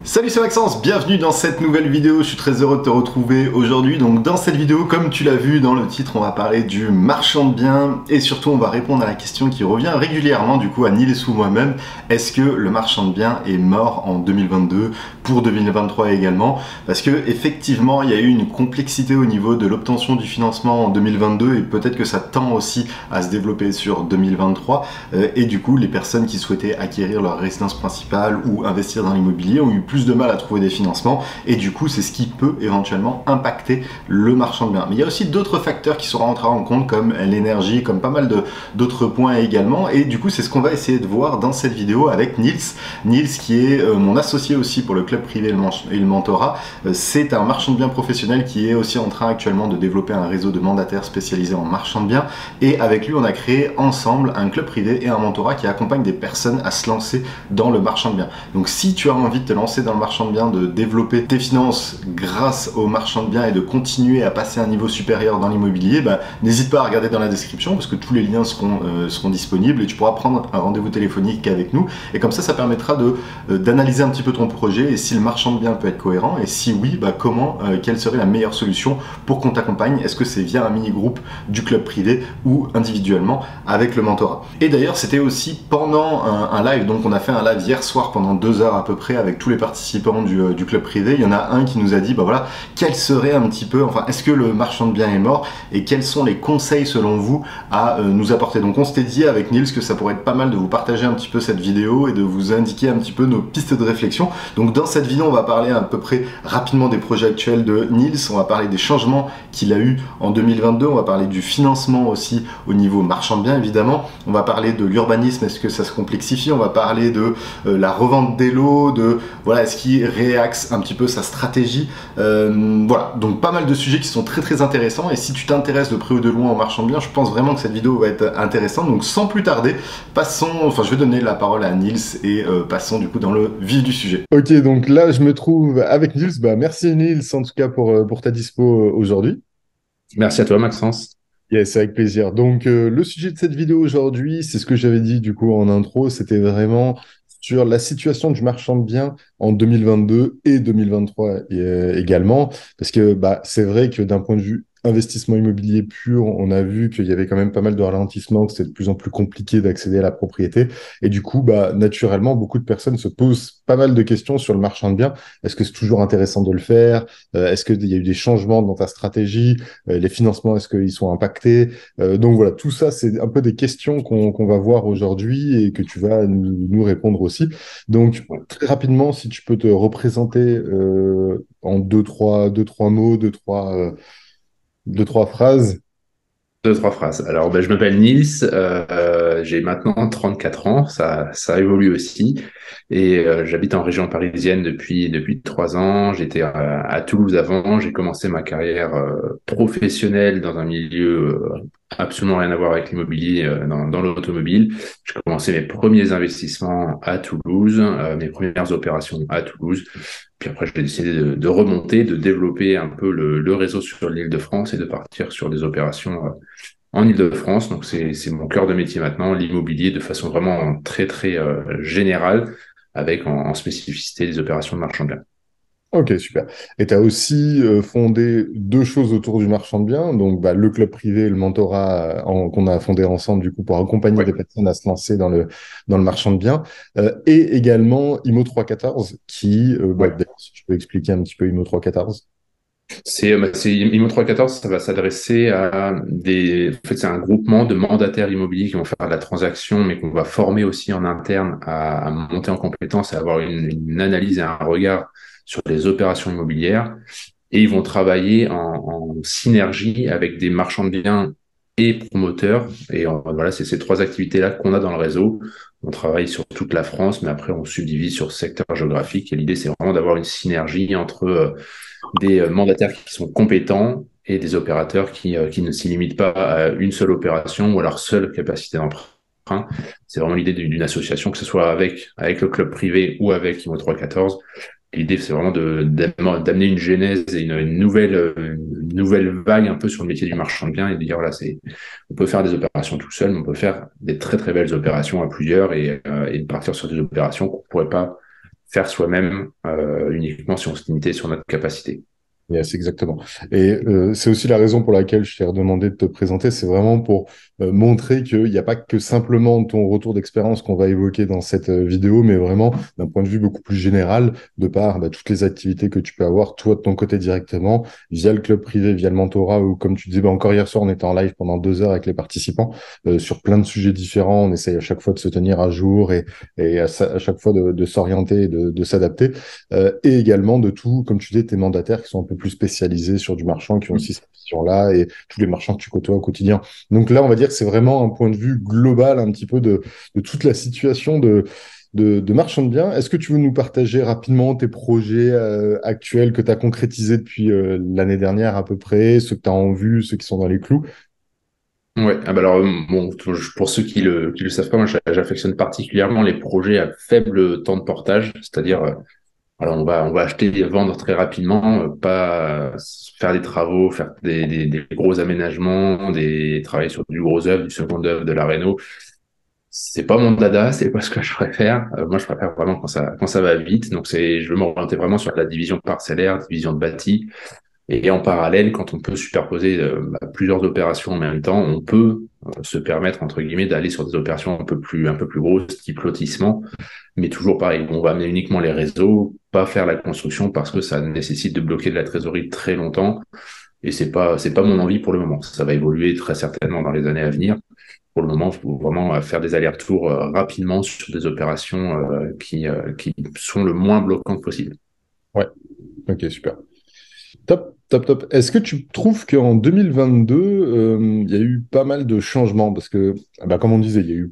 Salut, c'est Maxence, bienvenue dans cette nouvelle vidéo, je suis très heureux de te retrouver aujourd'hui. Donc dans cette vidéo, comme tu l'as vu dans le titre, on va parler du marchand de biens et surtout on va répondre à la question qui revient régulièrement du coup à Niels ou moi-même. Est-ce que le marchand de biens est mort en 2022 pour 2023 également? Parce que effectivement il y a eu une complexité au niveau de l'obtention du financement en 2022 et peut-être que ça tend aussi à se développer sur 2023 et du coup les personnes qui souhaitaient acquérir leur résidence principale ou investir dans l'immobilier ont eu plus de mal à trouver des financements et du coup c'est ce qui peut éventuellement impacter le marchand de biens. Mais il y a aussi d'autres facteurs qui seront rentrés en compte comme l'énergie, comme pas mal d'autres points également et du coup c'est ce qu'on va essayer de voir dans cette vidéo avec Niels. Niels qui est mon associé aussi pour le club privé et le mentorat. C'est un marchand de biens professionnel qui est aussi en train actuellement de développer un réseau de mandataires spécialisés en marchand de biens et avec lui on a créé ensemble un club privé et un mentorat qui accompagne des personnes à se lancer dans le marchand de biens. Donc si tu as envie de te lancer dans le marchand de biens, de développer tes finances grâce au marchand de biens et de continuer à passer à un niveau supérieur dans l'immobilier, n'hésite pas à regarder dans la description parce que tous les liens seront disponibles et tu pourras prendre un rendez-vous téléphonique avec nous et comme ça permettra d'analyser un petit peu ton projet et si le marchand de biens peut être cohérent et si oui, quelle serait la meilleure solution pour qu'on t'accompagne. Est-ce que c'est via un mini-groupe du club privé ou individuellement avec le mentorat? Et d'ailleurs c'était aussi pendant un live, donc on a fait un live hier soir pendant 2 heures à peu près avec tous les participants du club privé. Il y en a un qui nous a dit, voilà, quel serait un petit peu, enfin, est-ce que le marchand de biens est mort et quels sont les conseils selon vous à nous apporter. Donc on s'était dit avec Niels que ça pourrait être pas mal de vous partager un petit peu cette vidéo et de vous indiquer un petit peu nos pistes de réflexion. Donc dans cette vidéo, on va parler à peu près rapidement des projets actuels de Niels, on va parler des changements qu'il a eu en 2022, on va parler du financement aussi au niveau marchand de biens évidemment, on va parler de l'urbanisme, est-ce que ça se complexifie, on va parler de la revente des lots, de voilà, est-ce qu'il réaxe un petit peu sa stratégie, voilà, donc pas mal de sujets qui sont très très intéressants et si tu t'intéresses de près ou de loin au marchand de biens, je pense vraiment que cette vidéo va être intéressante. Donc sans plus tarder, je vais donner la parole à Niels et passons du coup dans le vif du sujet. Ok, donc là je me trouve avec Niels, merci Niels en tout cas pour ta dispo aujourd'hui. Merci à toi, Maxence. Yes, avec plaisir. Donc, le sujet de cette vidéo aujourd'hui, c'est ce que j'avais dit du coup en intro, c'était vraiment sur la situation du marchand de biens en 2022 et 2023 également, parce que c'est vrai que d'un point de vue investissement immobilier pur, on a vu qu'il y avait quand même pas mal de ralentissement, que c'était de plus en plus compliqué d'accéder à la propriété, et du coup, naturellement, beaucoup de personnes se posent pas mal de questions sur le marchand de biens. Est-ce que c'est toujours intéressant de le faire? Est-ce qu'il y a eu des changements dans ta stratégie? Les financements, est-ce qu'ils sont impactés? Donc voilà, tout ça, c'est un peu des questions qu'on va voir aujourd'hui et que tu vas nous répondre aussi. Donc, très rapidement, si tu peux te représenter en deux, trois mots, deux, trois phrases. Deux, trois phrases. Alors, je m'appelle Niels, j'ai maintenant 34 ans, ça évolue aussi, et j'habite en région parisienne depuis 3 ans. J'étais à Toulouse avant, j'ai commencé ma carrière professionnelle dans un milieu absolument rien à voir avec l'immobilier, dans l'automobile. J'ai commencé mes premiers investissements à Toulouse, mes premières opérations à Toulouse. Puis après, j'ai décidé de remonter, de développer un peu le réseau sur l'Île-de-France et de partir sur des opérations en Île-de-France. Donc, c'est mon cœur de métier maintenant, l'immobilier de façon vraiment très, très générale, avec en spécificité des opérations de marchand de biens. Ok, super. Et tu as aussi fondé deux choses autour du marchand de biens, donc le club privé et le mentorat qu'on a fondé ensemble du coup pour accompagner Ouais. des personnes à se lancer dans le marchand de biens, et également IMO 314 qui, Ouais. d'ailleurs, si tu peux expliquer un petit peu IMO 314. IMO 314, ça va s'adresser à En fait, c'est un groupement de mandataires immobiliers qui vont faire de la transaction, mais qu'on va former aussi en interne à monter en compétence et avoir une analyse et un regard sur les opérations immobilières. Et ils vont travailler en synergie avec des marchands de biens et promoteurs. Et voilà, c'est ces trois activités-là qu'on a dans le réseau. On travaille sur toute la France, mais après, on subdivise sur secteur géographique. Et l'idée, c'est vraiment d'avoir une synergie entre des mandataires qui sont compétents et des opérateurs qui ne s'y limitent pas à une seule opération ou à leur seule capacité d'emprunt. C'est vraiment l'idée d'une association, que ce soit avec le club privé ou avec IMO 314. L'idée, c'est vraiment d'amener une genèse et une nouvelle vague un peu sur le métier du marchand de biens et de dire, voilà, on peut faire des opérations tout seul, mais on peut faire des très, très belles opérations à plusieurs et partir sur des opérations qu'on ne pourrait pas faire soi-même uniquement si on se limitait sur notre capacité. Yes, exactement. Et c'est aussi la raison pour laquelle je t'ai redemandé de te présenter. C'est vraiment pour montrer qu'il n'y a pas que simplement ton retour d'expérience qu'on va évoquer dans cette vidéo, mais vraiment d'un point de vue beaucoup plus général, de par toutes les activités que tu peux avoir, toi, de ton côté directement, via le club privé, via le mentorat, ou comme tu disais, encore hier soir, on était en live pendant 2 heures avec les participants sur plein de sujets différents. On essaye à chaque fois de se tenir à jour et à chaque fois de s'orienter et de s'adapter. Et également de tout, comme tu dis, tes mandataires qui sont un peu plus spécialisés sur du marchand, qui ont aussi cette vision-là, et tous les marchands que tu côtoies au quotidien. Donc là, on va dire que c'est vraiment un point de vue global, un petit peu de toute la situation de marchand de biens. Est-ce que tu veux nous partager rapidement tes projets actuels que tu as concrétisés depuis l'année dernière à peu près, ceux que tu as en vue, ceux qui sont dans les clous? Ouais, ah bah alors bon, pour ceux qui le savent pas, moi j'affectionne particulièrement les projets à faible temps de portage, c'est-à-dire alors on va acheter et vendre très rapidement, pas faire des travaux, faire des gros aménagements, travailler sur du gros œuvre, du second œuvre, de la réno. C'est pas mon dada, c'est pas ce que je préfère. Moi, je préfère vraiment quand ça va vite. Donc je veux m'orienter vraiment sur la division parcellaire, division de bâti. Et en parallèle, quand on peut superposer plusieurs opérations en même temps, on peut se permettre, entre guillemets, d'aller sur des opérations un peu plus grosses, type lotissement. Mais toujours pareil, on va amener uniquement les réseaux, pas faire la construction parce que ça nécessite de bloquer de la trésorerie très longtemps. Et c'est pas mon envie pour le moment. Ça va évoluer très certainement dans les années à venir. Pour le moment, il faut vraiment faire des allers-retours rapidement sur des opérations qui sont le moins bloquantes possible. Ouais, ok, super. Top, top, top. Est-ce que tu trouves qu'en 2022, il y a eu pas mal de changements? Parce que, comme on disait, il y a eu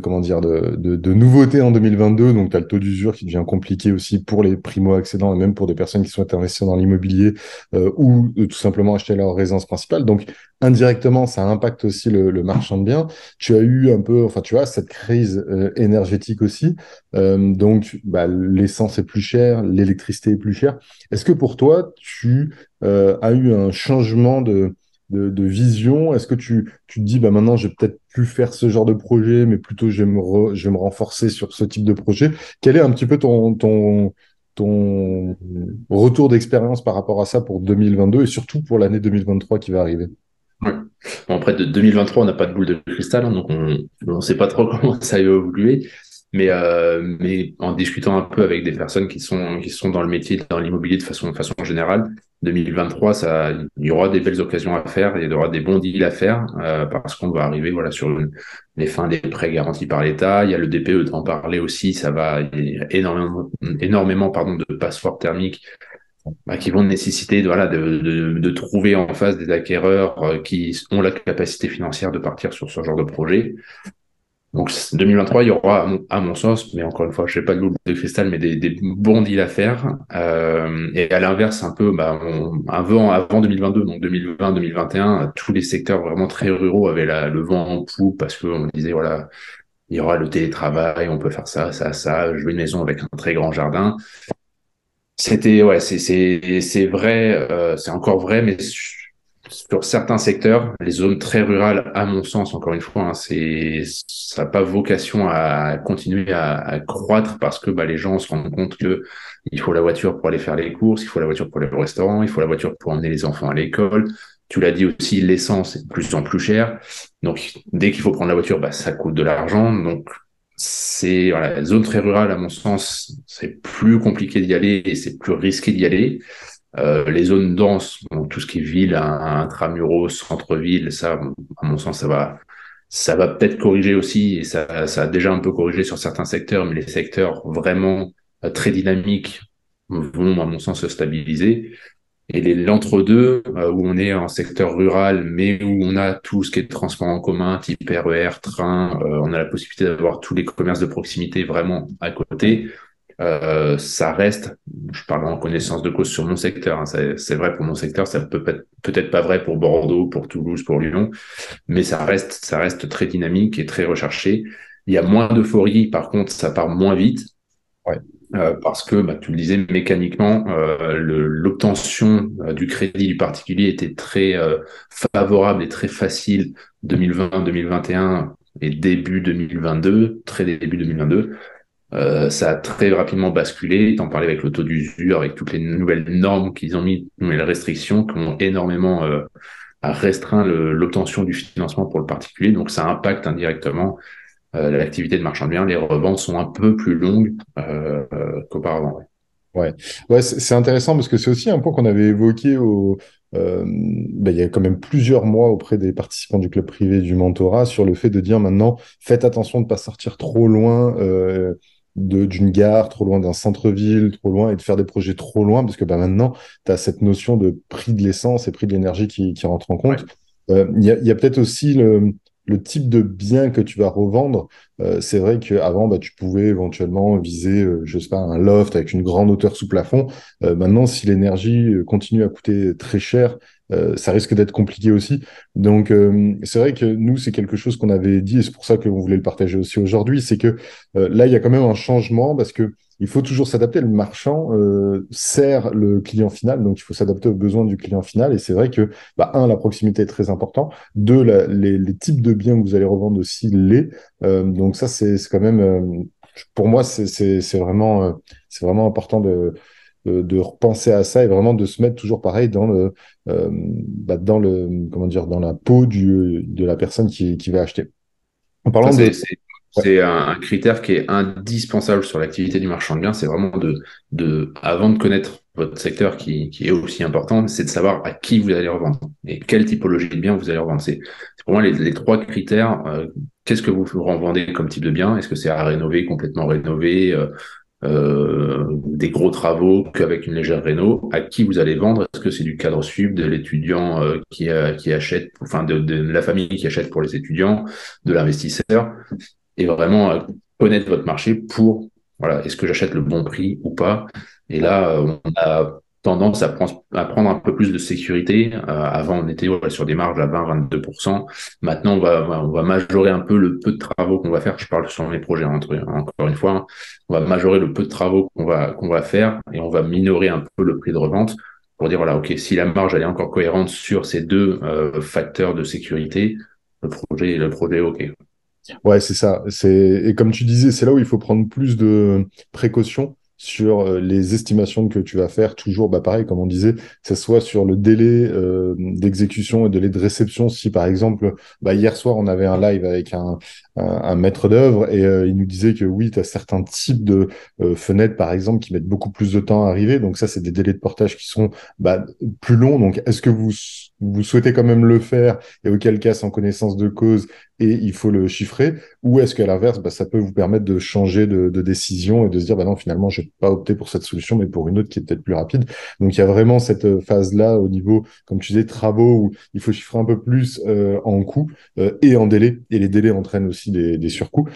comment dire, de nouveautés en 2022. Donc, tu as le taux d'usure qui devient compliqué aussi pour les primo-accédants et même pour des personnes qui souhaitent investir dans l'immobilier ou tout simplement acheter leur résidence principale. Donc, indirectement, ça impacte aussi le marchand de biens. Tu as eu un peu, enfin, tu as cette crise énergétique aussi. Donc, l'essence est plus chère, l'électricité est plus chère. Est-ce que pour toi, tu as eu un changement de vision? Est-ce que tu te dis, maintenant, je vais peut-être plus faire ce genre de projet, mais plutôt je vais me renforcer sur ce type de projet? Quel est un petit peu ton retour d'expérience par rapport à ça pour 2022 et surtout pour l'année 2023 qui va arriver? Ouais. Bon, après, de 2023, on n'a pas de boule de cristal, hein, donc on ne sait pas trop comment ça va évoluer. Mais en discutant un peu avec des personnes qui sont dans le métier, dans l'immobilier de façon générale, 2023, il y aura des belles occasions à faire, il y aura des bons deals à faire, parce qu'on va arriver voilà, sur les fins des prêts garantis par l'État. Il y a le DPE d'en parler aussi, il y a énormément pardon, de passeports thermiques qui vont nécessiter voilà, de trouver en face des acquéreurs qui ont la capacité financière de partir sur ce genre de projet. Donc 2023, il y aura, à mon sens, mais encore une fois, je n'ai pas de boule de cristal, mais des bons deals à faire. Et à l'inverse, un peu, avant 2022, donc 2020-2021, tous les secteurs vraiment très ruraux avaient le vent en poupe parce qu'on disait, voilà, il y aura le télétravail, on peut faire ça, ça, ça, jouer une maison avec un très grand jardin. Ouais, c'est vrai, c'est encore vrai, mais sur certains secteurs, les zones très rurales, à mon sens, encore une fois, hein, ça n'a pas vocation à continuer à croître parce que les gens se rendent compte que il faut la voiture pour aller faire les courses, il faut la voiture pour aller au restaurant, il faut la voiture pour emmener les enfants à l'école. Tu l'as dit aussi, l'essence est de plus en plus chère. Donc, dès qu'il faut prendre la voiture, ça coûte de l'argent. Donc, voilà, la zone très rurale, à mon sens, c'est plus compliqué d'y aller et c'est plus risqué d'y aller. Les zones denses, donc tout ce qui est ville, intramuros, centre-ville, ça, à mon sens, ça va peut-être corriger aussi, et ça a déjà un peu corrigé sur certains secteurs, mais les secteurs vraiment très dynamiques vont, à mon sens, se stabiliser. Et l'entre-deux, où on est en secteur rural, mais où on a tout ce qui est transport en commun, type RER, train, on a la possibilité d'avoir tous les commerces de proximité vraiment à côté. Ça reste, je parle en connaissance de cause sur mon secteur, hein, c'est vrai pour mon secteur, ça peut-être pas vrai pour Bordeaux, pour Toulouse, pour Lyon, mais ça reste très dynamique et très recherché. Il y a moins d'euphorie, par contre, ça part moins vite. Ouais. Parce que, tu le disais, mécaniquement, l'obtention du crédit du particulier était très favorable et très facile 2020, 2021 et début 2022, très début 2022. Ça a très rapidement basculé. T'en parlais avec le taux d'usure, avec toutes les nouvelles normes qu'ils ont mis, les restrictions qui ont énormément restreint l'obtention du financement pour le particulier. Donc ça impacte indirectement l'activité de marchand de biens. Les reventes sont un peu plus longues qu'auparavant. Ouais. Ouais, ouais, c'est intéressant parce que c'est aussi un point qu'on avait évoqué il y a quand même plusieurs mois auprès des participants du club privé du mentorat sur le fait de dire maintenant, faites attention de ne pas sortir trop loin d'une gare, trop loin d'un centre-ville, trop loin et de faire des projets trop loin parce que bah, maintenant, tu as cette notion de prix de l'essence et prix de l'énergie qui rentre en Ouais. compte. Il y a peut-être aussi le type de bien que tu vas revendre. C'est vrai qu'avant, bah, tu pouvais éventuellement viser, je sais pas, un loft avec une grande hauteur sous plafond. Maintenant, si l'énergie continue à coûter très cher, ça risque d'être compliqué aussi. Donc, c'est vrai que nous, c'est quelque chose qu'on avait dit et c'est pour ça qu'on voulait le partager aussi aujourd'hui. C'est que là, il y a quand même un changement parce que il faut toujours s'adapter. Le marchand sert le client final, donc il faut s'adapter aux besoins du client final. Et c'est vrai que, bah, un, la proximité est très importante. Deux, les types de biens que vous allez revendre aussi les. Donc ça, c'est quand même, pour moi, c'est vraiment important de repenser à ça et vraiment de se mettre toujours pareil dans le, comment dire, dans la peau de la personne qui va acheter. En Ça, parlant de, ouais, c'est un critère qui est indispensable sur l'activité du marchand de biens. C'est vraiment avant de connaître votre secteur qui est aussi important, c'est de savoir à qui vous allez revendre et quelle typologie de biens vous allez revendre. C'est pour moi les trois critères. Qu'est-ce que vous revendez comme type de bien? Est-ce que c'est à rénover, complètement rénové, des gros travaux qu'avec une légère réno? À qui vous allez vendre? Est-ce que c'est du cadre sub, de l'étudiant qui achète, enfin de la famille qui achète pour les étudiants, de l'investisseur? Et vraiment connaître votre marché pour, voilà, est-ce que j'achète le bon prix ou pas? Et là, on a tendance à prendre un peu plus de sécurité. Avant, on était sur des marges à 20-22%. Maintenant, on va majorer un peu le peu de travaux qu'on va faire. Je parle sur mes projets, encore une fois, hein. On va majorer le peu de travaux qu'on va faire et on va minorer un peu le prix de revente pour dire, voilà, OK, si la marge elle est encore cohérente sur ces deux facteurs de sécurité, le projet est OK. ouais, c'est ça. Et comme tu disais, c'est là où il faut prendre plus de précautions sur les estimations que tu vas faire. Toujours, bah, pareil, comme on disait, que ce soit sur le délai d'exécution et délai de réception. Si, par exemple, bah, hier soir, on avait un live avec un maître d'œuvre et il nous disait que oui, tu as certains types de fenêtres, par exemple, qui mettent beaucoup plus de temps à arriver. Donc ça, c'est des délais de portage qui sont bah, plus longs. Donc, est-ce que vous souhaitez quand même le faire et auquel cas, sans connaissance de cause, et il faut le chiffrer, ou est-ce qu'à l'inverse, bah, ça peut vous permettre de changer de décision et de se dire, bah non, finalement, je n'ai pas opté pour cette solution, mais pour une autre qui est peut-être plus rapide. Donc, il y a vraiment cette phase-là au niveau, comme tu disais, travaux, où il faut chiffrer un peu plus en coût et en délai, et les délais entraînent aussi des surcoûts.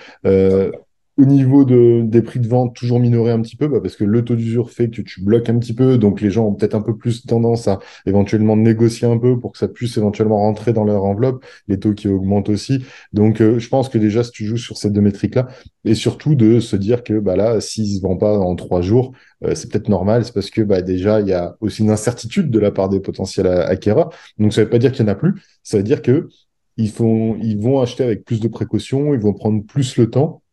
Au niveau des prix de vente, toujours minoré un petit peu, bah, parce que le taux d'usure fait que tu bloques un petit peu, donc les gens ont peut-être un peu plus tendance à éventuellement négocier un peu pour que ça puisse éventuellement rentrer dans leur enveloppe, les taux qui augmentent aussi. Donc je pense que déjà, si tu joues sur ces deux métriques-là, et surtout de se dire que bah, là, s'il ne se vend pas en 3 jours, c'est peut-être normal, c'est parce que bah, déjà, il y a aussi une incertitude de la part des potentiels acquéreurs. Donc ça ne veut pas dire qu'il n'y en a plus, ça veut dire que ils vont acheter avec plus de précautions, ils vont prendre plus le temps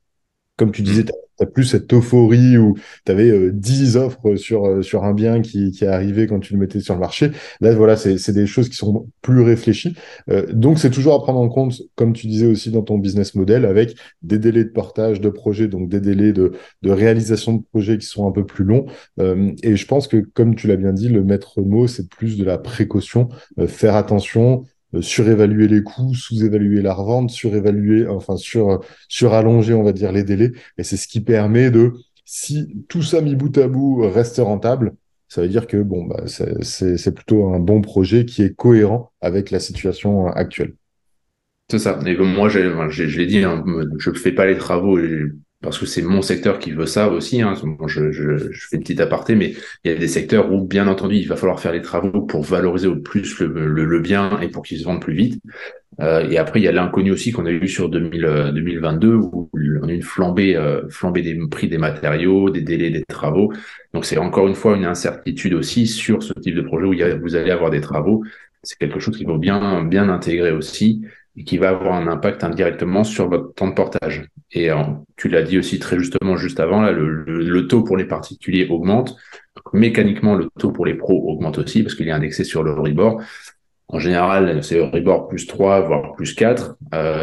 comme tu disais, tu Mm. n'as plus cette euphorie où tu avais 10 offres sur un bien qui est arrivé quand tu le mettais sur le marché. Là, voilà, c'est des choses qui sont plus réfléchies. Donc, c'est toujours à prendre en compte, comme tu disais aussi dans ton business model, avec des délais de portage de projet, donc des délais de réalisation de projet qui sont un peu plus longs. Et je pense que, comme tu l'as bien dit, le maître mot, c'est plus de la précaution, faire attention surévaluer les coûts, sous-évaluer la revente, surévaluer, enfin surallonger, on va dire, les délais. Et c'est ce qui permet si tout ça mis bout à bout reste rentable, ça veut dire que bon, bah, c'est plutôt un bon projet qui est cohérent avec la situation actuelle. C'est ça. Et comme moi, je l'ai dit, hein, je ne fais pas les travaux parce que c'est mon secteur qui veut ça aussi. Hein. Bon, je fais une petite aparté, mais il y a des secteurs où, bien entendu, il va falloir faire les travaux pour valoriser au plus le bien et pour qu'il se vende plus vite. Et après, il y a l'inconnu aussi qu'on a eu sur 2022 où on a eu une flambée des prix des matériaux, des délais des travaux. Donc, c'est encore une fois une incertitude aussi sur ce type de projet où vous allez avoir des travaux. C'est quelque chose qu'il faut bien intégrer aussi. et qui va avoir un impact indirectement sur votre temps de portage. Et tu l'as dit aussi très justement juste avant, là, le taux pour les particuliers augmente. Mécaniquement, le taux pour les pros augmente aussi parce qu'il est indexé sur le Euribor. En général, c'est Euribor plus 3, voire plus 4.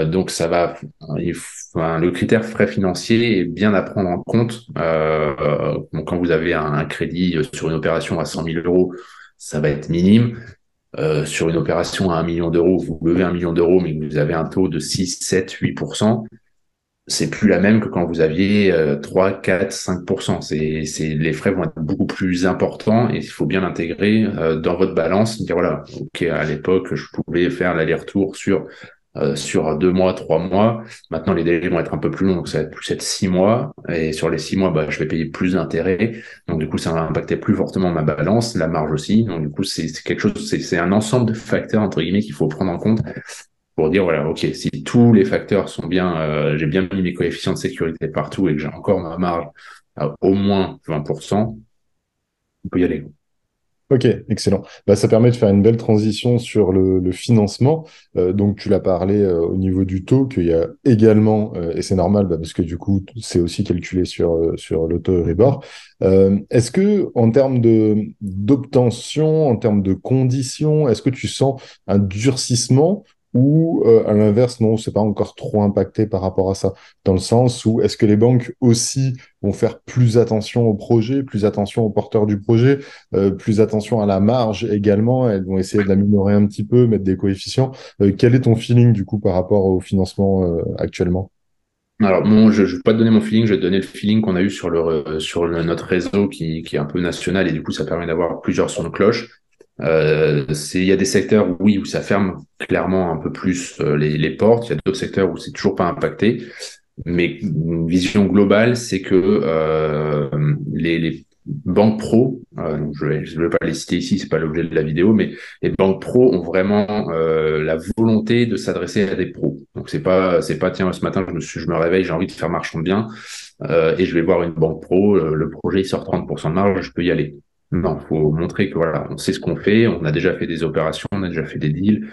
Donc, ça va. Le critère frais financiers est bien à prendre en compte. Donc, quand vous avez un crédit sur une opération à 100 000 euros, ça va être minime. Sur une opération à 1 million d'euros, vous levez 1 million d'euros, mais vous avez un taux de 6, 7, 8%. C'est plus la même que quand vous aviez 3, 4, 5%. Les frais vont être beaucoup plus importants et il faut bien l'intégrer dans votre balance. Dire voilà, ok, à l'époque, je pouvais faire l'aller-retour sur 2 mois, 3 mois. Maintenant, les délais vont être un peu plus longs, donc ça va être plus être 6 mois. Et sur les 6 mois, bah, je vais payer plus d'intérêts. Donc, du coup, ça va impacter plus fortement ma balance, la marge aussi. Donc, du coup, c'est quelque chose, c'est un ensemble de facteurs, entre guillemets, qu'il faut prendre en compte pour dire, voilà, ok, si tous les facteurs sont bien, j'ai bien mis mes coefficients de sécurité partout et que j'ai encore ma marge à au moins 20%, on peut y aller. Ok, excellent. Bah, ça permet de faire une belle transition sur le financement. Donc, tu l'as parlé au niveau du taux, qu'il y a également, et c'est normal bah, parce que du coup, c'est aussi calculé sur le taux Euribor. Est-ce que, en termes d'obtention, en termes de conditions, est-ce que tu sens un durcissement ou, à l'inverse, non, c'est pas encore trop impacté par rapport à ça? Dans le sens où, est-ce que les banques aussi vont faire plus attention au projet, plus attention aux porteurs du projet? Plus attention à la marge également. Elles vont essayer de la minorer un petit peu, mettre des coefficients. Quel est ton feeling du coup par rapport au financement actuellement? Alors, bon, je ne vais pas te donner mon feeling, je vais te donner le feeling qu'on a eu notre réseau qui est un peu national et du coup, ça permet d'avoir plusieurs sons de cloche. Il y a des secteurs, oui, où ça ferme clairement un peu plus les portes. Il y a d'autres secteurs où c'est toujours pas impacté. Mais une vision globale, c'est que les banques pro, je vais pas les citer ici, c'est pas l'objet de la vidéo, mais les banques pro ont vraiment la volonté de s'adresser à des pros. Donc c'est pas tiens ce matin je me réveille, j'ai envie de faire marchand de biens et je vais voir une banque pro, le projet il sort 30% de marge, je peux y aller. Non, faut montrer que voilà, on sait ce qu'on fait, on a déjà fait des opérations, on a déjà fait des deals,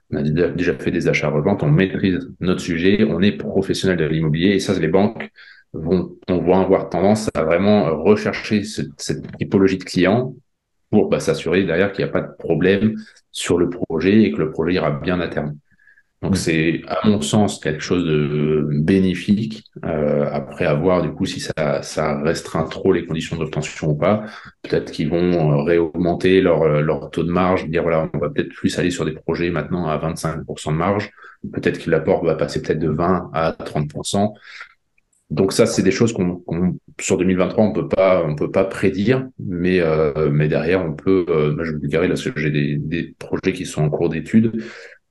on a déjà fait des achats-reventes, on maîtrise notre sujet, on est professionnel de l'immobilier et ça, les banques vont avoir tendance à vraiment rechercher cette typologie de clients pour bah, s'assurer derrière qu'il n'y a pas de problème sur le projet et que le projet ira bien à terme. Donc Mm. c'est à mon sens quelque chose de bénéfique. Après avoir du coup si ça restreint trop les conditions d'obtention ou pas, peut-être qu'ils vont réaugmenter leur taux de marge, dire voilà on va peut-être plus aller sur des projets maintenant à 25% de marge. Peut-être que l'apport va passer peut-être de 20 à 30%. Donc ça c'est des choses sur 2023 on peut pas prédire, mais derrière on peut. Je vous dirais là j'ai des projets qui sont en cours d'étude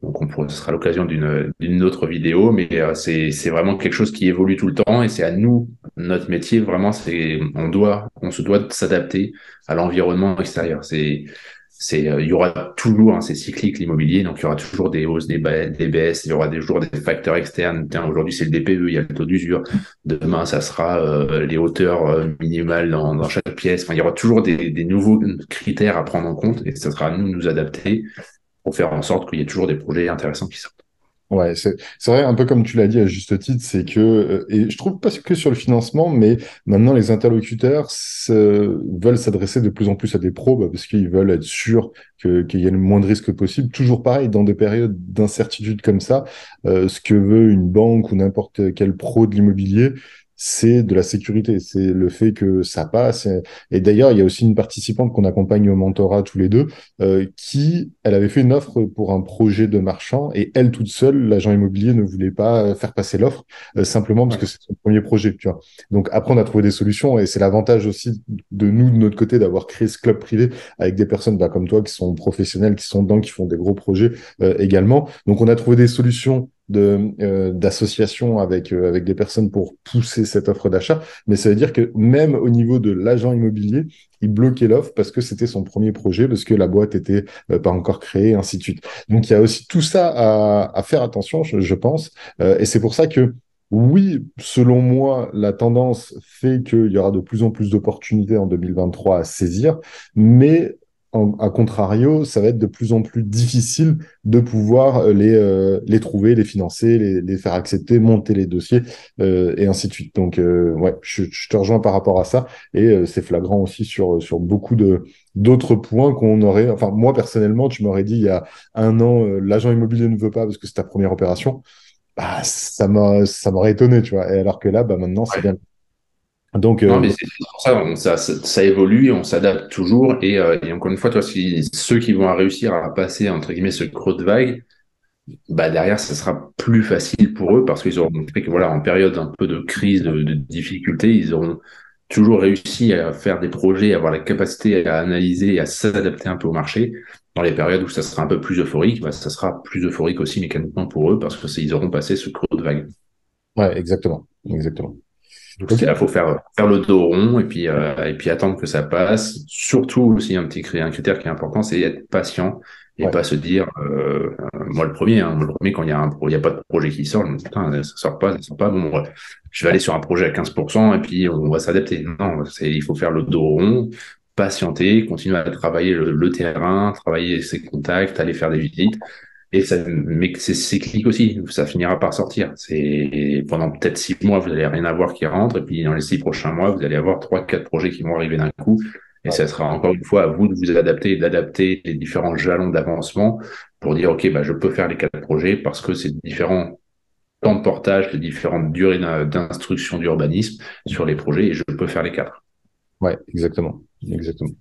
donc, ce sera l'occasion d'une autre vidéo, mais c'est vraiment quelque chose qui évolue tout le temps et c'est à nous, notre métier, vraiment, on se doit de s'adapter à l'environnement extérieur. Il y aura toujours, hein, c'est cyclique l'immobilier, donc il y aura toujours des hausses, des baisses, il y aura toujours des facteurs externes. Tiens, aujourd'hui, c'est le DPE, il y a le taux d'usure. Demain, ça sera les hauteurs minimales dans chaque pièce. Enfin, il y aura toujours des nouveaux critères à prendre en compte et ça sera à nous de nous adapter pour faire en sorte qu'il y ait toujours des projets intéressants qui sortent. Ouais, c'est vrai, un peu comme tu l'as dit à juste titre, c'est que, et je trouve pas que sur le financement, mais maintenant les interlocuteurs veulent s'adresser de plus en plus à des pros bah, parce qu'ils veulent être sûrs qu'il y ait le moins de risques possible. Toujours pareil, dans des périodes d'incertitude comme ça, ce que veut une banque ou n'importe quel pro de l'immobilier, c'est de la sécurité, c'est le fait que ça passe. Et d'ailleurs, il y a aussi une participante qu'on accompagne au mentorat tous les deux elle avait fait une offre pour un projet de marchand et elle toute seule, l'agent immobilier ne voulait pas faire passer l'offre simplement parce Ouais. que c'est son premier projet, tu vois. Donc après, on a trouvé des solutions et c'est l'avantage aussi de nous, de notre côté, d'avoir créé ce club privé avec des personnes bah, comme toi qui sont professionnelles, qui sont dedans, qui font des gros projets également. Donc on a trouvé des solutions d'association avec des personnes pour pousser cette offre d'achat. Mais ça veut dire que même au niveau de l'agent immobilier, il bloquait l'offre parce que c'était son premier projet, parce que la boîte était pas encore créée, ainsi de suite. Donc il y a aussi tout ça à faire attention, je pense. Et c'est pour ça que oui, selon moi, la tendance fait qu'il y aura de plus en plus d'opportunités en 2023 à saisir, mais à contrario, ça va être de plus en plus difficile de pouvoir les trouver, les financer, les faire accepter, monter les dossiers, et ainsi de suite. Donc, ouais, je te rejoins par rapport à ça. Et c'est flagrant aussi sur beaucoup d'autres points qu'on aurait. Enfin, moi, personnellement, tu m'aurais dit il y a un an, l'agent immobilier ne veut pas parce que c'est ta première opération. Bah, ça m'aurait étonné, tu vois. Et alors que là, bah, maintenant, c'est bien. Donc, Non, mais c'est pour ça, ça évolue et on s'adapte toujours. Et encore une fois, toi, si ceux qui vont réussir à passer, entre guillemets, ce creux de vague, bah derrière, ça sera plus facile pour eux parce qu'ils auront montré que, voilà, en période un peu de crise, de difficulté, ils auront toujours réussi à faire des projets, à avoir la capacité à analyser et à s'adapter un peu au marché. Dans les périodes où ça sera un peu plus euphorique, bah, ça sera plus euphorique aussi mécaniquement pour eux parce que ils auront passé ce creux de vague. ouais, exactement. Exactement. Donc Ok. c'est là, faut faire le dos rond et puis attendre que ça passe. Surtout aussi un critère qui est important, c'est être patient et Ouais. pas se dire moi le premier quand il y a pas de projet qui sort, je me dis, putain ça sort pas, bon ouais, je vais aller sur un projet à 15% et puis on va s'adapter. Non, il faut faire le dos rond, patienter, continuer à travailler le terrain, travailler ses contacts, aller faire des visites. Et ça, mais c'est cyclique aussi, ça finira par sortir. C'est pendant peut-être 6 mois, vous allez rien avoir qui rentre, et puis dans les 6 prochains mois, vous allez avoir 3, 4 projets qui vont arriver d'un coup. Et Ouais. ça sera encore une fois à vous de vous adapter et d'adapter les différents jalons d'avancement pour dire, OK, bah, je peux faire les 4 projets parce que c'est différents temps de portage, les différentes durées d'instruction d'urbanisme sur les projets et je peux faire les 4. Ouais, exactement. Exactement.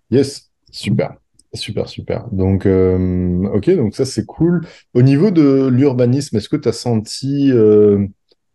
Yes, super. Super, super. Donc, ok, donc ça, c'est cool. Au niveau de l'urbanisme, est-ce que tu as senti,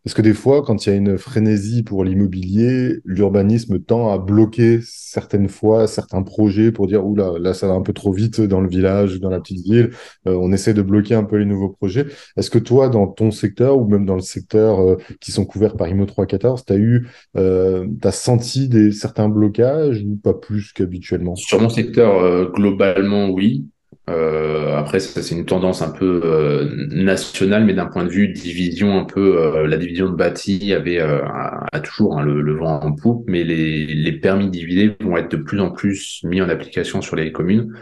parce que des fois, quand il y a une frénésie pour l'immobilier, l'urbanisme tend à bloquer certaines fois certains projets pour dire, oula, là, ça va un peu trop vite dans le village ou dans la petite ville. On essaie de bloquer un peu les nouveaux projets. Est-ce que toi, dans ton secteur ou même dans le secteur qui sont couverts par IMO 314, t'as senti certains blocages ou pas plus qu'habituellement? Sur mon secteur, globalement, oui. Après, ça, c'est une tendance un peu nationale, mais d'un point de vue division, un peu, la division de bâti a toujours hein, le vent en poupe, mais les permis divisés vont être de plus en plus mis en application sur les communes.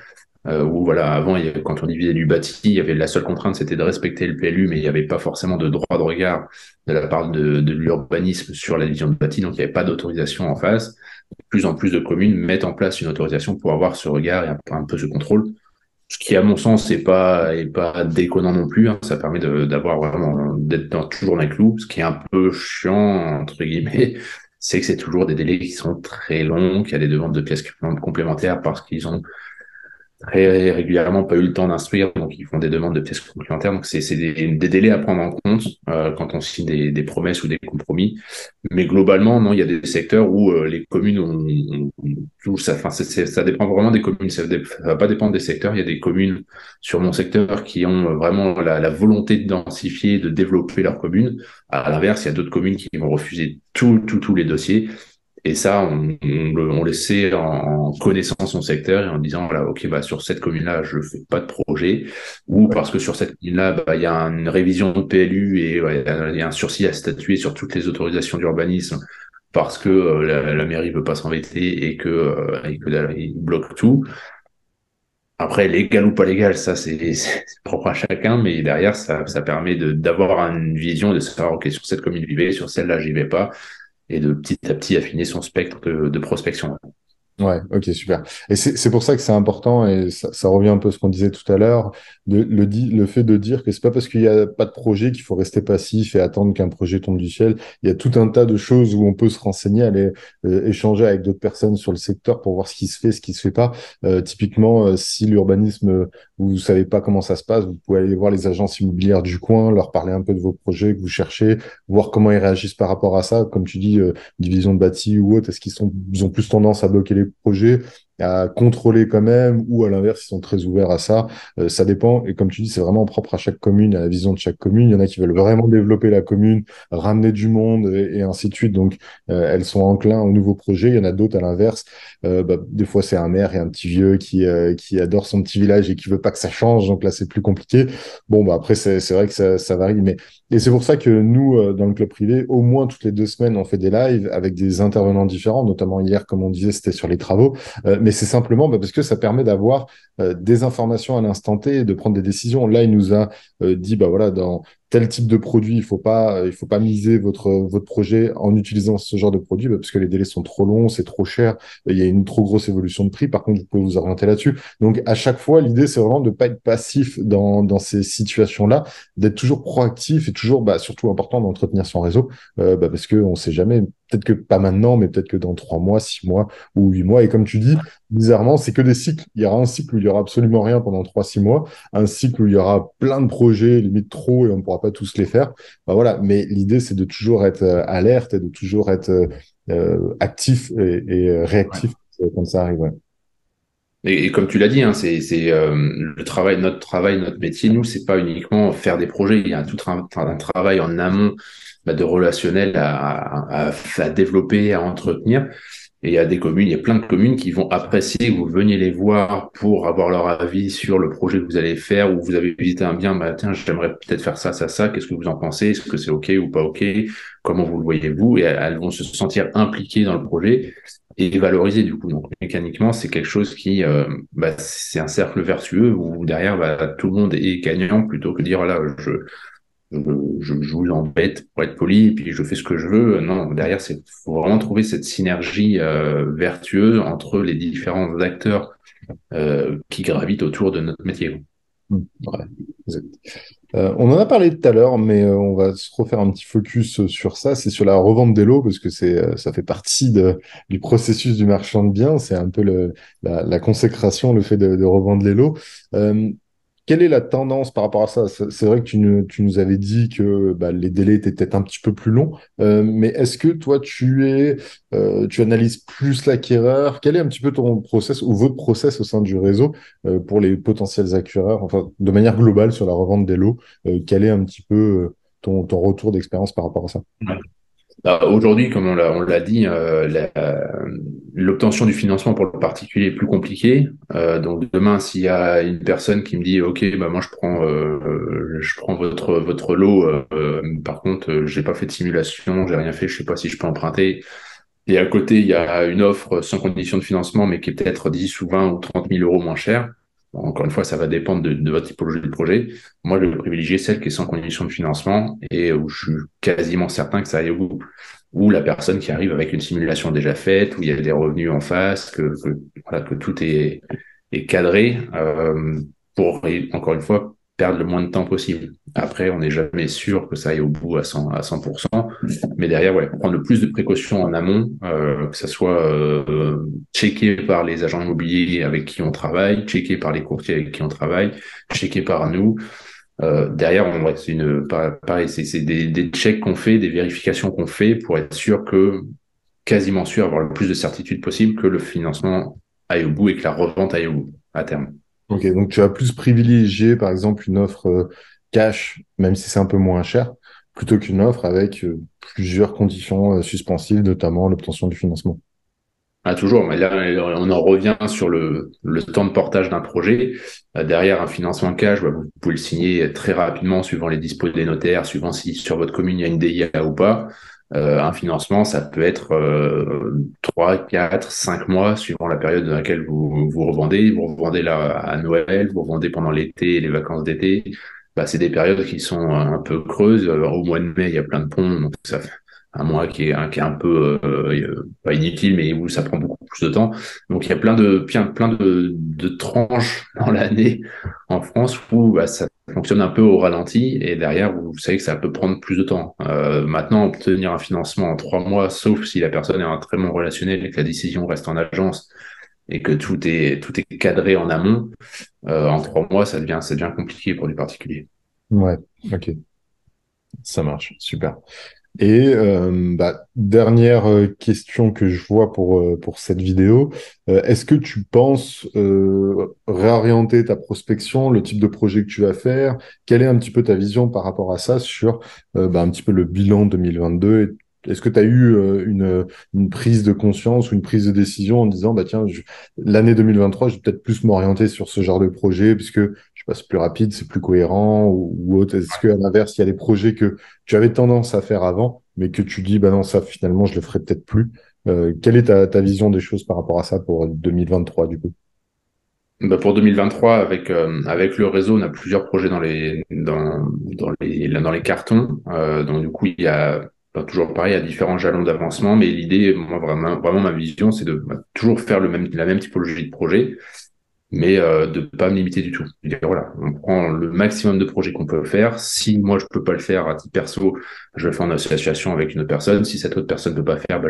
Où voilà, avant, quand on divisait du bâti, il y avait la seule contrainte, c'était de respecter le PLU, mais il n'y avait pas forcément de droit de regard de la part de l'urbanisme sur la division de bâti, donc il n'y avait pas d'autorisation en face. De plus en plus de communes mettent en place une autorisation pour avoir ce regard et un peu ce contrôle. Ce qui, à mon sens, est pas déconnant non plus. Hein. Ça permet d'avoir vraiment d'être toujours dans les clous. Ce qui est un peu chiant, entre guillemets, c'est que c'est toujours des délais qui sont très longs, qu'il y a des demandes de pièces complémentaires parce qu'ils ont très régulièrement pas eu le temps d'instruire, donc ils font des demandes de pièces complémentaires. Donc c'est des délais à prendre en compte quand on signe des promesses ou des compromis. Mais globalement, non, il y a des secteurs où les communes tout ça. Enfin, ça dépend vraiment des communes. Ça va pas dépendre des secteurs. Il y a des communes sur mon secteur qui ont vraiment la volonté de densifier, de développer leur commune. À l'inverse, il y a d'autres communes qui vont refuser tous les dossiers. Et ça, on le sait en connaissant son secteur et en disant, voilà, OK, bah, sur cette commune-là, je fais pas de projet, ou Ouais, parce que sur cette commune-là, bah, il y a une révision de PLU et ouais, il y a un sursis à statuer sur toutes les autorisations d'urbanisme parce que la mairie veut pas s'embêter et que là, il bloque tout. Après, légal ou pas légal, ça, c'est propre à chacun, mais derrière, ça permet d'avoir une vision et de savoir, OK, sur cette commune, j'y vais, sur celle-là, j'y vais pas et de petit à petit affiner son spectre de prospection. ouais, ok, super. Et c'est pour ça que c'est important, et ça revient un peu à ce qu'on disait tout à l'heure, le fait de dire que c'est pas parce qu'il n'y a pas de projet qu'il faut rester passif et attendre qu'un projet tombe du ciel. Il y a tout un tas de choses où on peut se renseigner, aller échanger avec d'autres personnes sur le secteur pour voir ce qui se fait, ce qui se fait pas. Typiquement, si l'urbanisme, vous savez pas comment ça se passe, vous pouvez aller voir les agences immobilières du coin, leur parler un peu de vos projets que vous cherchez, voir comment ils réagissent par rapport à ça. Comme tu dis, division de bâti ou autre, ils ont plus tendance à bloquer les projets, à contrôler quand même, ou à l'inverse, ils sont très ouverts à ça. Ça dépend. Et comme tu dis, c'est vraiment propre à chaque commune, à la vision de chaque commune. Il y en a qui veulent vraiment développer la commune, ramener du monde et ainsi de suite. Donc, elles sont enclins aux nouveaux projets. Il y en a d'autres à l'inverse. Des fois, c'est un maire et un petit vieux qui adore son petit village et qui veut pas que ça change. Donc là, c'est plus compliqué. Bon, bah après, c'est vrai que ça varie. Et c'est pour ça que nous, dans le club privé, au moins toutes les 2 semaines, on fait des lives avec des intervenants différents, notamment hier, comme on disait, c'était sur les travaux. mais c'est simplement parce que ça permet d'avoir des informations à l'instant T et de prendre des décisions. Là, il nous a dit, bah voilà, dans tel type de produit, il faut pas miser votre projet en utilisant ce genre de produit, parce que les délais sont trop longs, c'est trop cher, il y a une trop grosse évolution de prix. Par contre, vous pouvez vous orienter là-dessus. Donc, à chaque fois, l'idée, c'est vraiment de ne pas être passif dans ces situations-là, d'être toujours proactif et toujours, bah, surtout important d'entretenir son réseau, parce qu'on ne sait jamais, peut-être que pas maintenant, mais peut-être que dans 3 mois, 6 mois ou 8 mois. Et comme tu dis, bizarrement, c'est que des cycles. Il y aura un cycle où il y aura absolument rien pendant 3, 6 mois, un cycle où il y aura plein de projets, limite trop, et on ne pourra pas tous les faire. Bah, voilà. Mais l'idée, c'est de toujours être alerte et de toujours être actif et réactif quand ça arrive. Ouais. Et comme tu l'as dit, hein, le travail, notre métier, nous, c'est pas uniquement faire des projets. Il y a tout un travail en amont de relationnel à développer, à entretenir. Et il y a il y a plein de communes qui vont apprécier que vous veniez les voir pour avoir leur avis sur le projet que vous allez faire, ou vous avez visité un bien, bah tiens, j'aimerais peut-être faire ça, ça, ça. Qu'est-ce que vous en pensez? Est-ce que c'est OK ou pas OK? Comment vous le voyez-vous? Et elles vont se sentir impliquées dans le projet et valoriser du coup. Donc mécaniquement, c'est quelque chose qui, c'est un cercle vertueux où derrière, tout le monde est gagnant plutôt que de dire là, je vous embête pour être poli et puis je fais ce que je veux. Non, derrière, faut vraiment trouver cette synergie vertueuse entre les différents acteurs qui gravitent autour de notre métier. Ouais, exact. On en a parlé tout à l'heure, mais on va se refaire un petit focus sur ça. C'est sur la revente des lots, parce que ça fait partie du processus du marchand de biens. C'est un peu la consécration, le fait de revendre les lots. Quelle est la tendance par rapport à ça? C'est vrai que tu nous avais dit que bah, les délais étaient peut-être un petit peu plus longs, mais est-ce que toi, tu analyses plus l'acquéreur? Quel est un petit peu ton process ou votre process au sein du réseau pour les potentiels acquéreurs, enfin, de manière globale sur la revente des lots? Quel est un petit peu ton retour d'expérience par rapport à ça? Aujourd'hui, comme on l'a dit, l'obtention du financement pour le particulier est plus compliquée. Donc demain, s'il y a une personne qui me dit, OK, bah moi je prends votre lot. Par contre, j'ai pas fait de simulation, j'ai rien fait, je sais pas si je peux emprunter. Et à côté, il y a une offre sans condition de financement, mais qui est peut-être 10 ou 20 ou 30 000 euros moins cher. Bon, encore une fois, ça va dépendre de votre typologie de projet. Moi, je vais privilégier celle qui est sans condition de financement et où je suis quasiment certain que ça aille au bout. Ou la personne qui arrive avec une simulation déjà faite, où il y a des revenus en face, voilà, que tout est cadré pour, encore une fois, perdre le moins de temps possible. Après, on n'est jamais sûr que ça aille au bout à 100%. Mais derrière, ouais, prendre le plus de précautions en amont, que ça soit checké par les agents immobiliers avec qui on travaille, checké par les courtiers avec qui on travaille, checké par nous. Derrière, ouais, pareil, c'est des checks qu'on fait, des vérifications qu'on fait pour être quasiment sûr, avoir le plus de certitude possible que le financement aille au bout et que la revente aille au bout à terme. Ok, donc tu vas plus privilégier, par exemple, une offre cash, même si c'est un peu moins cher, plutôt qu'une offre avec plusieurs conditions suspensives, notamment l'obtention du financement. Ah, toujours, mais là, on en revient sur le temps de portage d'un projet. Derrière un financement cash, bah, vous pouvez le signer très rapidement suivant les dispos des notaires, suivant si sur votre commune il y a une DIA ou pas. Un financement, ça peut être 3, 4, 5 mois, suivant la période dans laquelle vous revendez. Vous revendez là à Noël, vous revendez pendant l'été et les vacances d'été. Bah, c'est des périodes qui sont un peu creuses. Au mois de mai, il y a plein de ponts, donc ça fait un mois qui est un peu pas inutile, mais où ça prend beaucoup plus de temps. Donc il y a plein de tranches dans l'année en France où bah, ça fonctionne un peu au ralenti et derrière vous savez que ça peut prendre plus de temps. Maintenant, obtenir un financement en 3 mois, sauf si la personne est un très bon relationnel et que la décision reste en agence et que tout est cadré en amont, en 3 mois ça devient compliqué pour les particuliers. Ouais, ok, ça marche, super. Et dernière question que je vois pour cette vidéo, est-ce que tu penses réorienter ta prospection, le type de projet que tu vas faire? Quelle est un petit peu ta vision par rapport à ça sur un petit peu le bilan 2022? Est-ce que tu as eu une prise de conscience ou une prise de décision en disant, bah tiens, l'année 2023, je vais peut-être plus m'orienter sur ce genre de projet puisque je sais pas, c'est plus rapide, c'est plus cohérent ou autre. Est-ce qu'à l'inverse, il y a des projets que tu avais tendance à faire avant, mais que tu dis, bah non, ça finalement, je le ferai peut-être plus. Quelle est ta vision des choses par rapport à ça pour 2023 du coup? Bah pour 2023, avec le réseau, on a plusieurs projets dans les cartons. Donc du coup, il y a bah, toujours pareil, il y a différents jalons d'avancement. Mais l'idée, moi vraiment ma vision, c'est de toujours faire la même typologie de projet, mais de pas me limiter du tout. Dire, voilà, on prend le maximum de projets qu'on peut faire. Si moi je peux pas le faire à titre perso, je le fais en association avec une autre personne. Si cette autre personne ne peut pas faire, bah,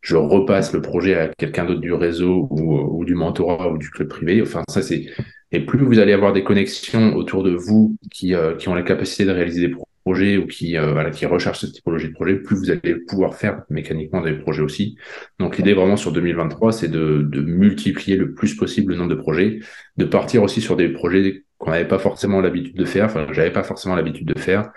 je repasse le projet à quelqu'un d'autre du réseau ou du mentorat ou du club privé. Enfin, ça c'est. Et plus vous allez avoir des connexions autour de vous qui ont la capacité de réaliser des projets ou voilà, qui recherchent cette typologie de projet, plus vous allez pouvoir faire mécaniquement des projets aussi. Donc l'idée vraiment sur 2023, c'est de multiplier le plus possible le nombre de projets, de partir aussi sur des projets qu'on n'avait pas forcément l'habitude de faire, enfin j'avais pas forcément l'habitude de faire.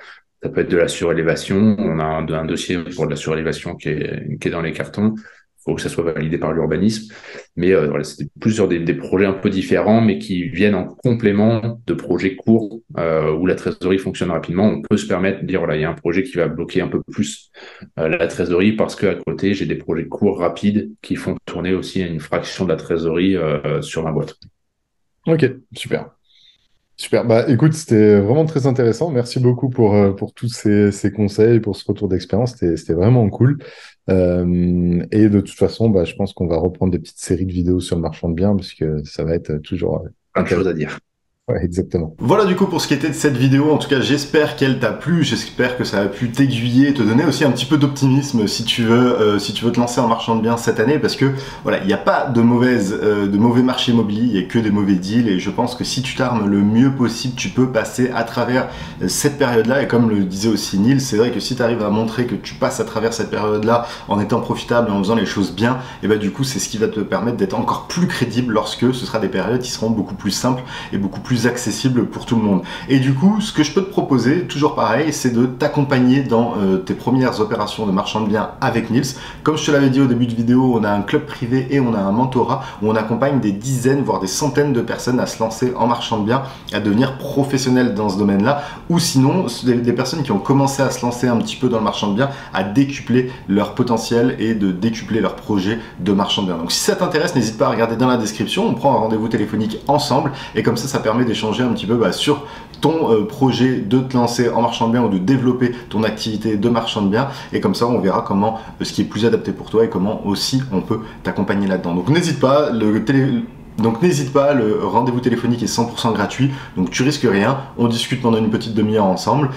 Ça peut être de la surélévation, on a un dossier pour de la surélévation qui est dans les cartons, il faut que ça soit validé par l'urbanisme, mais voilà, c'est plus sur des projets un peu différents, mais qui viennent en complément de projets courts où la trésorerie fonctionne rapidement. On peut se permettre de dire, voilà, il y a un projet qui va bloquer un peu plus la trésorerie parce qu'à côté, j'ai des projets courts, rapides, qui font tourner aussi une fraction de la trésorerie sur ma boîte. Ok, super. Super. Bah, écoute, c'était vraiment très intéressant. Merci beaucoup pour tous ces conseils, pour ce retour d'expérience. C'était vraiment cool. Et de toute façon, bah, je pense qu'on va reprendre des petites séries de vidéos sur le marchand de biens parce que ça va être toujours Plein de intéressant. choses à dire. Ouais, exactement. Voilà du coup pour ce qui était de cette vidéo, en tout cas j'espère qu'elle t'a plu, j'espère que ça a pu t'aiguiller et te donner aussi un petit peu d'optimisme si tu veux te lancer en marchand de biens cette année, parce que voilà, il n'y a pas de mauvais marché immobilier, il n'y a que des mauvais deals, et je pense que si tu t'armes le mieux possible, tu peux passer à travers cette période-là. Et comme le disait aussi Neil, c'est vrai que si tu arrives à montrer que tu passes à travers cette période-là en étant profitable et en faisant les choses bien, et bah du coup c'est ce qui va te permettre d'être encore plus crédible lorsque ce sera des périodes qui seront beaucoup plus simples et beaucoup plus accessibles pour tout le monde. Et du coup, ce que je peux te proposer, toujours pareil, c'est de t'accompagner dans tes premières opérations de marchand de biens avec Nils. Comme je te l'avais dit au début de vidéo, on a un club privé et on a un mentorat où on accompagne des dizaines, voire des centaines de personnes à se lancer en marchand de biens, à devenir professionnels dans ce domaine-là, ou sinon des personnes qui ont commencé à se lancer un petit peu dans le marchand de biens, à décupler leur potentiel et de décupler leur projet de marchand de biens. Donc si ça t'intéresse, n'hésite pas à regarder dans la description, on prend un rendez-vous téléphonique ensemble, et comme ça permet d'échanger un petit peu sur ton projet de te lancer en marchand de biens ou de développer ton activité de marchand de biens, et comme ça on verra comment ce qui est plus adapté pour toi et comment aussi on peut t'accompagner là-dedans. Donc n'hésite pas, le rendez-vous téléphonique est 100% gratuit, donc tu risques rien, on discute pendant une petite demi-heure ensemble.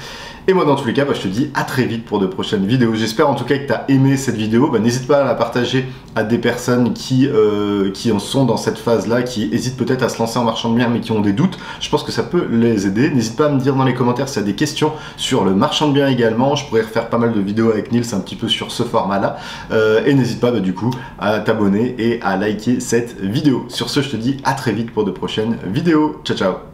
Et moi dans tous les cas, je te dis à très vite pour de prochaines vidéos. J'espère en tout cas que tu as aimé cette vidéo. N'hésite pas à la partager à des personnes qui en sont dans cette phase-là, qui hésitent peut-être à se lancer en marchand de biens mais qui ont des doutes. Je pense que ça peut les aider. N'hésite pas à me dire dans les commentaires si tu as des questions sur le marchand de biens également. Je pourrais refaire pas mal de vidéos avec Nils un petit peu sur ce format-là. Et n'hésite pas du coup à t'abonner et à liker cette vidéo. Sur ce, je te dis à très vite pour de prochaines vidéos. Ciao ciao.